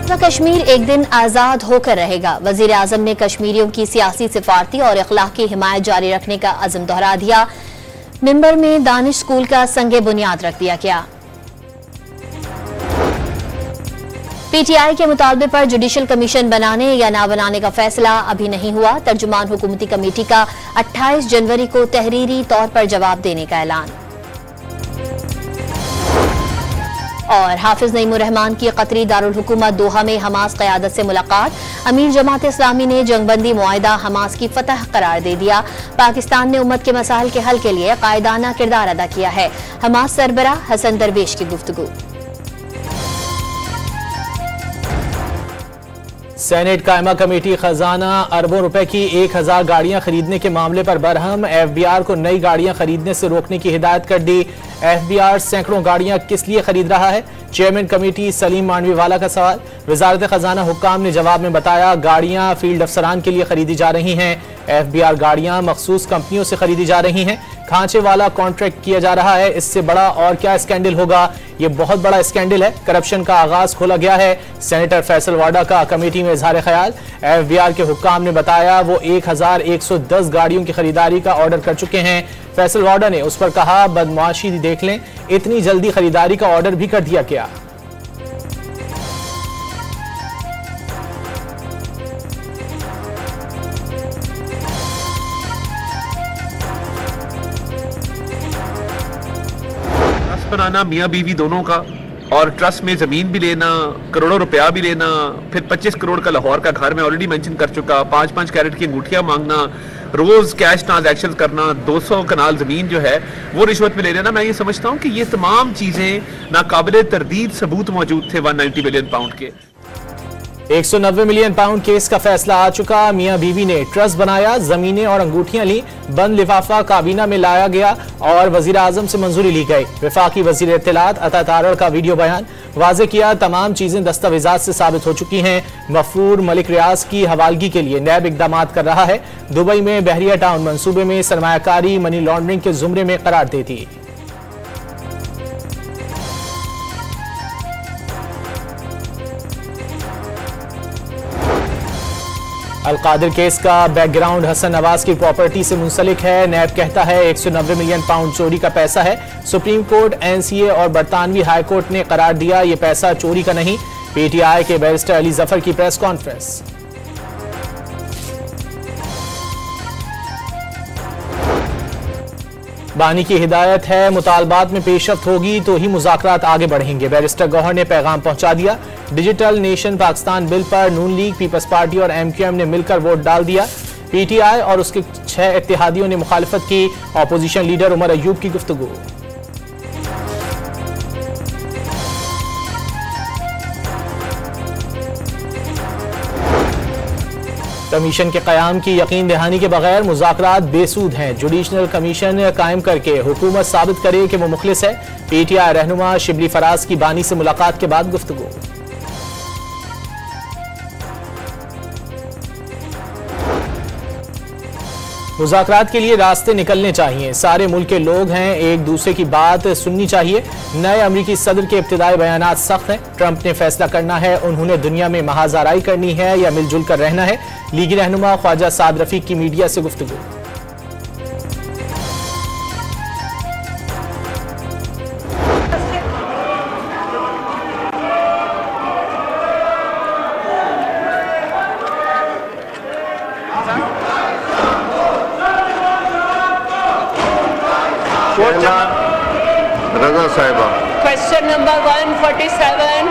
खात्मा कश्मीर एक दिन आजाद होकर रहेगा। वजीर आजम ने कश्मीरियों की सियासी, सिफारती और अखलाकी हिमायत जारी रखने का अज़्म दोहरा दिया। मिंबर में दानिश स्कूल का संगे बुनियाद रख दिया गया। पीटीआई के मुतालबे पर जुडिशल कमीशन बनाने या ना बनाने का फैसला अभी नहीं हुआ। तर्जुमान हुकूमती कमेटी का 28 जनवरी को तहरीरी तौर पर जवाब देने का ऐलान। और हाफिज नईमुर रहमान की कतरी दारुल हुकूमत दोहा में हमास क़यादत से मुलाकात। अमीर जमात इस्लामी ने जंगबंदी मुआहिदा हमास की फतह करार दे दिया। पाकिस्तान ने उम्मत के मसाइल के हल के लिए कायदाना किरदार अदा किया है। हमास सरबराह हसन दरवेश की गुफ्तगू। सेनेट कायमा कमेटी खजाना अरबों रुपए की 1000 गाड़ियां खरीदने के मामले पर बरहम। एफबीआर को नई गाड़ियां खरीदने से रोकने की हिदायत कर दी। एफबीआर सैकड़ों गाड़ियां किस लिए खरीद रहा है? चेयरमैन कमेटी सलीम मांडवीवाला का सवाल। वजारत खजाना हुक्काम ने जवाब में बताया, गाड़ियां फील्ड अफसरान के लिए खरीदी जा रही हैं। एफबीआर गाड़ियां मखसूस कंपनियों से खरीदी जा रही हैं। खांचे वाला कॉन्ट्रैक्ट किया जा रहा है। इससे बड़ा और क्या स्कैंडल होगा? ये बहुत बड़ा स्कैंडल है। करप्शन का आगाज खोला गया है। सेनेटर फैसल वाडा का कमेटी में इजहार ख्याल। एफबीआर के हुक्काम ने बताया वो 1110 गाड़ियों की खरीदारी का ऑर्डर कर चुके हैं। फैसल वाडा ने उस पर कहा, बदमाशी देख लें, इतनी जल्दी खरीदारी का ऑर्डर भी कर दिया गया। बनाना मियाँ बीवी दोनों का, और ट्रस्ट में जमीन भी लेना, करोड़ों रुपया भी लेना, फिर 25 करोड़ का लाहौर का घर मैं ऑलरेडी मेंशन कर चुका, 5-5 कैरेट की अंगूठियां मांगना, रोज कैश ट्रांजैक्शन करना, 200 कनाल जमीन जो है वो रिश्वत में ले लेना। मैं ये समझता हूँ कि ये तमाम चीजें नाकाबिले तरदीद सबूत मौजूद थे 190 मिलियन पाउंड के। 190 मिलियन पाउंड केस का फैसला आ चुका। मियां बीवी ने ट्रस्ट बनाया, जमीनें और अंगूठियां ली, बंद लिफाफा काबीना में लाया गया और वजीर आजम से मंजूरी ली गई। वफाकी वजीर इत्तलात अता तारड़ का वीडियो बयान वाजे किया, तमाम चीजें दस्तावेजात से साबित हो चुकी हैं। मफरूर मलिक रियाज की हवालगी के लिए नैब इकदाम कर रहा है। दुबई में बहरिया टाउन मंसूबे में सरमायाकारी मनी लॉन्ड्रिंग के जुमरे में करार दे दी। अलकादिर केस का बैकग्राउंड हसन नवाज की प्रॉपर्टी से मुंसलिक है। नैब कहता है 190 मिलियन पाउंड चोरी का पैसा है। सुप्रीम कोर्ट, एनसीए और बरतानवी हाई कोर्ट ने करार दिया ये पैसा चोरी का नहीं। पीटीआई के बैरिस्टर अली जफर की प्रेस कॉन्फ्रेंस। बानी की हिदायत है, मुतालबात में पेशरफ्त होगी तो ही मुज़ाकरात आगे बढ़ेंगे। बैरिस्टर गौहर ने पैगाम पहुंचा दिया। डिजिटल नेशन पाकिस्तान बिल पर नून लीग, पीपल्स पार्टी और एमक्यूएम ने मिलकर वोट डाल दिया। पीटीआई और उसके 6 इत्तेहादियों ने मुखालिफत की। अपोजिशन लीडर उमर अयूब की गुफ्तगू। कमीशन के कयाम की यकीन दहानी के बगैर मुज़ाकरात बेसूद हैं। जुडिशनल कमीशन कायम करके हुकूमत साबित करे कि वो मुखलिस है। पीटीआई रहनुमा शिबली फराज की बानी से मुलाकात के बाद गुफ्तगू। मुज़ाकरात के लिए रास्ते निकलने चाहिए। सारे मुल्क के लोग हैं, एक दूसरे की बात सुननी चाहिए। नए अमरीकी सदर के इब्तिदाई बयानात सख्त हैं। ट्रंप ने फैसला करना है उन्होंने दुनिया में महाजाराई करनी है या मिलजुल कर रहना है। लीगी रहनुमा ख्वाजा साद रफीक की मीडिया से गुफ्तगू। रजा साहिबा, क्वेश्चन नंबर 147।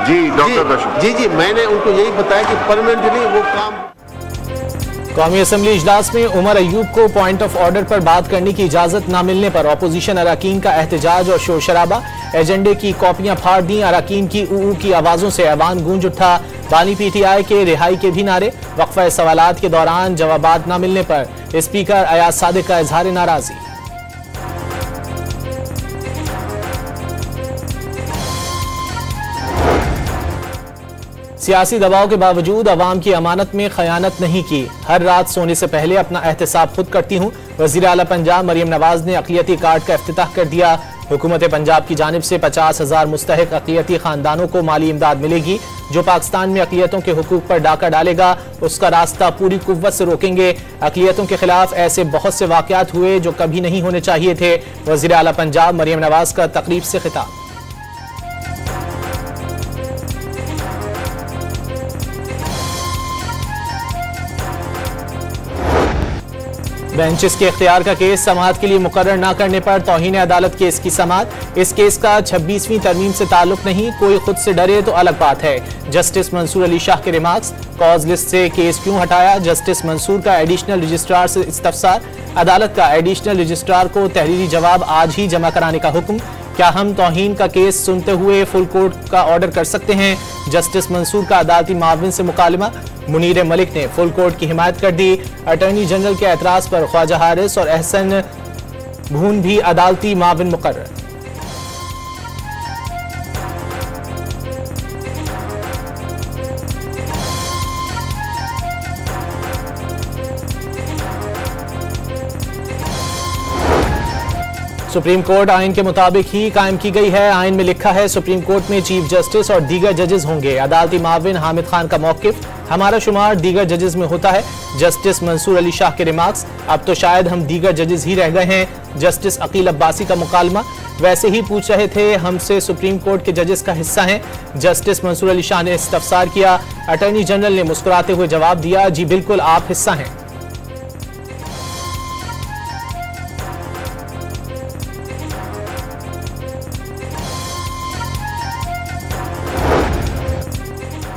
जी डॉक्टर रशीद जी, मैंने उनको यही बताया कि परमानेंटली वो काम। कौमी असम्बली इजलास में उमर अयूब को पॉइंट ऑफ ऑर्डर पर बात करने की इजाजत न मिलने पर अपोजिशन अराकीन का एहतजाज और शोर शराबा। एजेंडे की कॉपियां फाड़ दी। अराकीन की ऊ की आवाजों से ऐवान गूंज उठा। बानी पीटीआई के रिहाई के भी नारे। वक्फा सवालात के दौरान जवाबात न मिलने पर स्पीकर अयाज सादिक का इजहार नाराजगी। सियासी दबाव के बावजूद अवाम की अमानत में खयानत नहीं की। हर रात सोने से पहले अपना एहतसाब खुद करती हूँ। वजीर आला पंजाब मरियम नवाज ने अक़लियती कार्ड का इफ्तिताह कर दिया। हुकूमत पंजाब की जानिब से 50,000 मुस्तहिक अक़लियती खानदानों को माली इमदाद मिलेगी। जो पाकिस्तान में अक़लियतों के हुकूक पर डाका डालेगा उसका रास्ता पूरी कुव्वत से रोकेंगे। अक़लियतों के खिलाफ ऐसे बहुत से वाक़यात हुए जो कभी नहीं होने चाहिए थे। वज़ीर आला पंजाब मरियम नवाज का तकरीब से खिताब। बेंचेस के इख्तियार का केस समाअत के लिए मुकर्रर न करने पर तौहीन अदालत केस की समाअत। इस केस का 26वीं तरमीम से ताल्लुक नहीं, कोई खुद से डरे तो अलग बात है। जस्टिस मंसूर अली शाह के रिमार्क्स। कॉज लिस्ट से केस क्यों हटाया, जस्टिस मंसूर का एडिशनल रजिस्ट्रार से इस्तफसार। अदालत का एडिशनल रजिस्ट्रार को तहरीरी जवाब आज ही जमा कराने का हुक्म। क्या हम तौहीन का केस सुनते हुए फुल कोर्ट का ऑर्डर कर सकते हैं, जस्टिस मंसूर का अदालती माविन से मुकालमा। मुनीर मलिक ने फुल कोर्ट की हिमायत कर दी। अटॉर्नी जनरल के एतराज पर ख्वाजा हारिस और एहसन भून भी अदालती माविन मुकर्रर। सुप्रीम कोर्ट आइन के मुताबिक ही कायम की गई है। आइन में लिखा है सुप्रीम कोर्ट में चीफ जस्टिस और दीगर जजेस होंगे। अदालती माविन हामिद खान का मौकिफ, हमारा शुमार दीगर जजेस में होता है। जस्टिस मंसूर अली शाह के रिमार्क्स, अब तो शायद हम दीगर जजेस ही रह गए हैं। जस्टिस अकील अब्बासी का मुकालमा, वैसे ही पूछ रहे थे हमसे सुप्रीम कोर्ट के जजेस का हिस्सा हैं। जस्टिस मंसूर अली शाह ने इस्तफसार किया। अटॉर्नी जनरल ने मुस्कुराते हुए जवाब दिया, जी बिल्कुल आप हिस्सा हैं।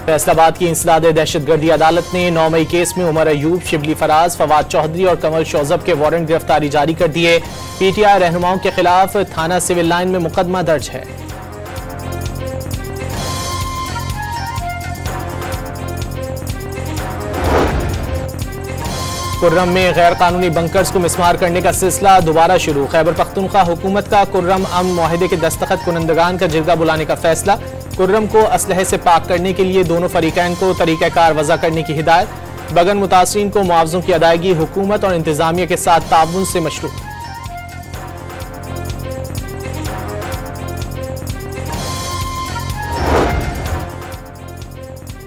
फैसलाबाद की इंसदाद दहशतगर्दी अदालत ने 9 मई केस में उमर अयूब, शिबली फराज, फवाद चौधरी और कमल शौजब के वारंट गिरफ्तारी जारी कर दिए। पीटीआई रहनुमाओं के खिलाफ थाना सिविल लाइन में मुकदमा दर्ज है। कुर्रम में गैर कानूनी बंकर्स को मिसमार करने का सिलसिला दोबारा शुरू। खैबर पख्तूनख्वा हुकूमत का कुर्रम अमन मुआहिदे के दस्तखत कुनंदगान का जिरगा बुलाने का फैसला। कुर्रम को असलहे से पाक करने के लिए दोनों फरीकैन को तरीक़ाकार वज़ा करने की हिदायत। बगन मुतासरीन को मुआवज़ों की अदायगी हुकूमत और इंतजामिया के साथ ताउन से मशरूत।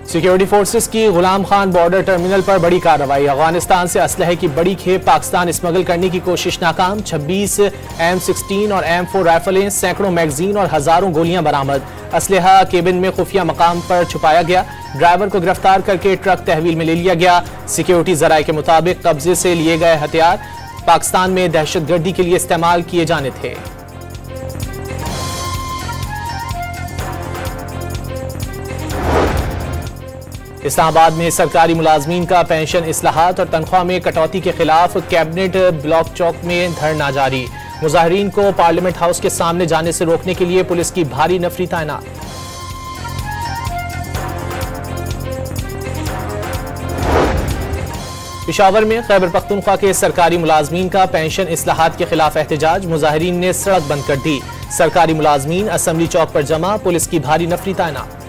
सिक्योरिटी फोर्सेस की गुलाम खान बॉर्डर टर्मिनल पर बड़ी कार्रवाई। अफगानिस्तान से असलहे की बड़ी खेप पाकिस्तान स्मगल करने की कोशिश नाकाम। 26 M16 और M4 राइफलें, सैकड़ों मैगजीन और हजारों गोलियां बरामद। असलहा केबिन में खुफिया मकाम पर छुपाया गया। ड्राइवर को गिरफ्तार करके ट्रक तहवील में ले लिया गया। सिक्योरिटी जराये के मुताबिक कब्जे से लिए गए हथियार पाकिस्तान में दहशतगर्दी के लिए इस्तेमाल किए जाने थे। इस्लामाबाद में सरकारी मुलाजमीन का पेंशन इस्लाहात और तनख्वाह में कटौती के खिलाफ कैबिनेट ब्लॉक चौक में धरना जारी। मुजाहिरीन को पार्लियामेंट हाउस के सामने जाने से रोकने के लिए पुलिस की भारी नफरी तैनात। पेशावर में खैबर पख्तूनख्वा के सरकारी मुलाजमीन का पेंशन इस्लाहात के खिलाफ एहतजाज। मुजाहिरीन ने सड़क बंद कर दी। सरकारी मुलाजमीन असेंबली चौक पर जमा, पुलिस की भारी नफरी तैनात।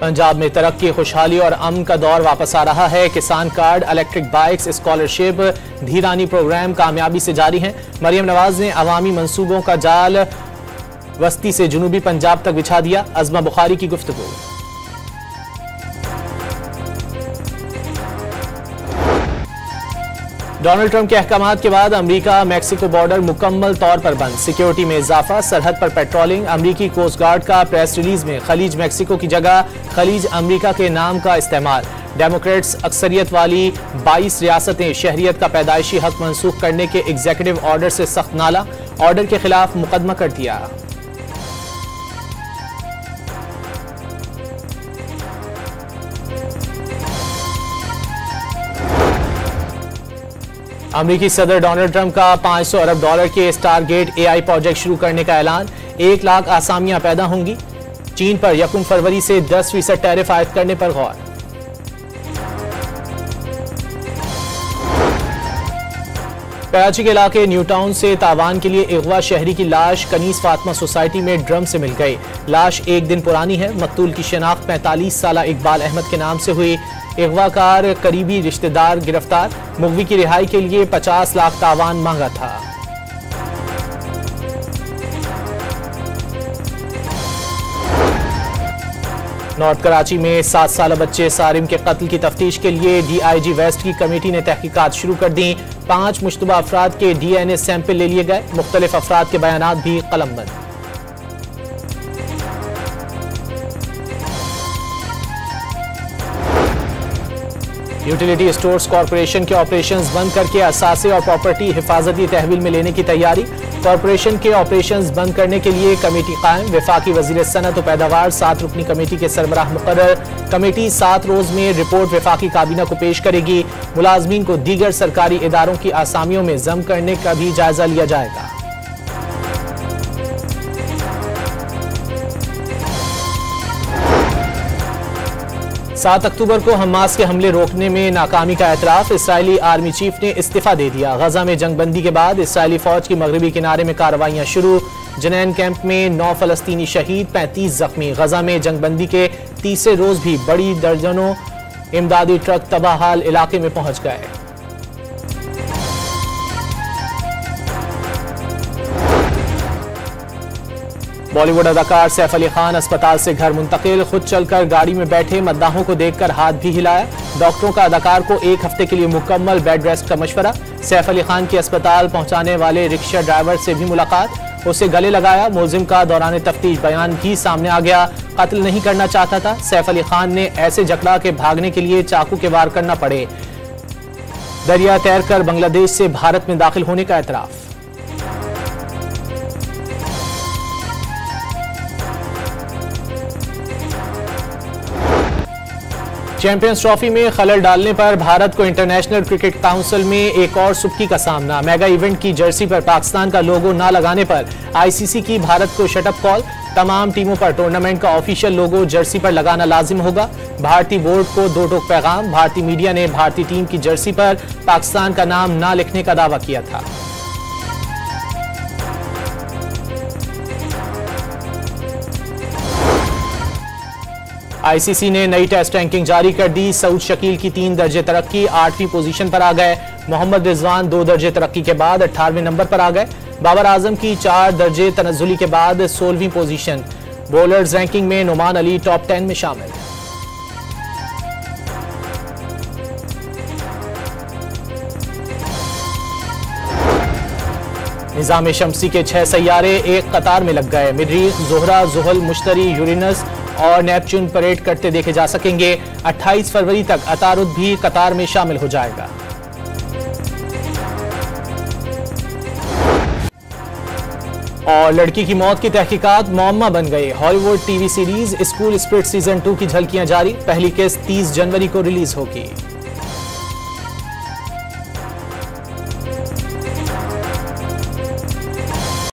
पंजाब में तरक्की, खुशहाली और अमन का दौर वापस आ रहा है। किसान कार्ड, इलेक्ट्रिक बाइक्स, स्कॉलरशिप, धीरानी प्रोग्राम कामयाबी से जारी हैं। मरियम नवाज ने अवामी मंसूबों का जाल वस्ती से जुनूबी पंजाब तक बिछा दिया। अज़मा बुखारी की गुफ्तगू। डोनाल्ड ट्रंप के अहकामात के बाद अमेरिका मैक्सिको बॉर्डर मुकम्मल तौर पर बंद। सिक्योरिटी में इजाफा, सरहद पर पेट्रोलिंग। अमेरिकी कोस्ट गार्ड का प्रेस रिलीज में खलीज मैक्सिको की जगह खलीज अमेरिका के नाम का इस्तेमाल। डेमोक्रेट्स अक्सरियत वाली 22 रियासतें शहरियत का पैदाइशी हक मंसूख करने के एग्जीक्यूटिव ऑर्डर से सख्त नाला। ऑर्डर के खिलाफ मुकदमा कर दिया। अमेरिकी सदर डोनाल्ड ट्रंप का $500 अरब के स्टारगेट AI प्रोजेक्ट शुरू करने का ऐलान। 1 लाख आसामियां पैदा होंगी। चीन पर 1 फरवरी से 10% टैरिफ आयद करने पर गौर। कराची के इलाके न्यू टाउन से तावान के लिए अगवा शहरी की लाश कनीस फातिमा सोसाइटी में ड्रम से मिल गई। लाश 1 दिन पुरानी है। मकतूल की शिनाख्त 45 साला इकबाल अहमद के नाम से हुई। अगवाकार करीबी रिश्तेदार गिरफ्तार, मुगवी की रिहाई के लिए 50 लाख तावान मांगा था। नॉर्थ कराची में 7 साल बच्चे सारिम के कत्ल की तफ्तीश के लिए DIG वेस्ट की कमेटी ने तहकीकात शुरू कर दी। 5 मुश्तबा अफराद के DNA सैंपल ले लिए गए, मुख्तलिफ अफराद के बयानात भी कलमबंद। यूटिलिटी स्टोर्स कॉरपोरेशन के ऑपरेशंस बंद करके असासे और प्रॉपर्टी हिफाजती तहवील में लेने की तैयारी। कॉरपोरेशन के ऑपरेशंस बंद करने के लिए कमेटी कायम, वफाकी वजीर सनत और पैदावार 7 रुकनी कमेटी के सरबराह मुकर्रर। कमेटी 7 रोज में रिपोर्ट वफाकी काबीना को पेश करेगी। मुलाजमीन को दीगर सरकारी इदारों की आसामियों में जम करने का भी जायजा लिया जाएगा। सात अक्टूबर को हमास के हमले रोकने में नाकामी का एतराफ, इस्राएली आर्मी चीफ ने इस्तीफा दे दिया। गजा में जंगबंदी के बाद इस्राएली फौज की मगरबी किनारे में कार्रवाइयां शुरू, जनैन कैंप में 9 फलस्तीनी शहीद, 35 जख्मी। गजा में जंगबंदी के तीसरे रोज भी बड़ी दर्जनों इमदादी ट्रक तबाहाल इलाके में पहुंच गए। बॉलीवुड अदाकार सैफ अली खान अस्पताल से घर मुंतकिल, खुद चलकर गाड़ी में बैठे मद्दाहों को देखकर हाथ भी हिलाया। डॉक्टरों का अदाकार को 1 हफ्ते के लिए मुकम्मल बेड रेस्ट का मशवरा। सैफ अली खान की अस्पताल पहुंचाने वाले रिक्शा ड्राइवर से भी मुलाकात, उसे गले लगाया। मुलजिम का दौरान तफ्तीश बयान भी सामने आ गया, कत्ल नहीं करना चाहता था। सैफ अली खान ने ऐसे जकड़ा के भागने के लिए चाकू के वार करना पड़े। दरिया तैरकर बांग्लादेश से भारत में दाखिल होने का एतराफ। चैंपियंस ट्रॉफी में खलल डालने पर भारत को इंटरनेशनल क्रिकेट काउंसिल में एक और सुबकी का सामना। मेगा इवेंट की जर्सी पर पाकिस्तान का लोगो ना लगाने पर ICC की भारत को शटअप कॉल। तमाम टीमों पर टूर्नामेंट का ऑफिशियल लोगो जर्सी पर लगाना लाजिम होगा। भारतीय बोर्ड को 2 टोक पैगाम। भारतीय मीडिया ने भारतीय टीम की जर्सी पर पाकिस्तान का नाम ना लिखने का दावा किया था। ICC ने नई टेस्ट रैंकिंग जारी कर दी। सऊद शकील की 3 दर्जे तरक्की, 8वीं पोजीशन पर आ गए। मोहम्मद रिजवान 2 दर्जे तरक्की के बाद 18वें नंबर पर आ गए। बाबर आजम की 4 दर्जे तनज़्ज़ुली के बाद 16वीं पोजीशन। बॉलर्स रैंकिंग में नुमान अली टॉप 10 में शामिल। निज़ाम शम्सी के 6 सैयारे एक कतार में लग गए। मरीख, ज़ोहरा, ज़ुहल, मुश्तरी, यूरेनस और नेपच्यून परेड करते देखे जा सकेंगे। 28 फरवरी तक अतारुद भी कतार में शामिल हो जाएगा। और लड़की की मौत की तहकीकात मुअम्मा बन गई। Hollywood TV series school spirit season 2 की झलकियां जारी, पहली किस्त 30 जनवरी को रिलीज होगी।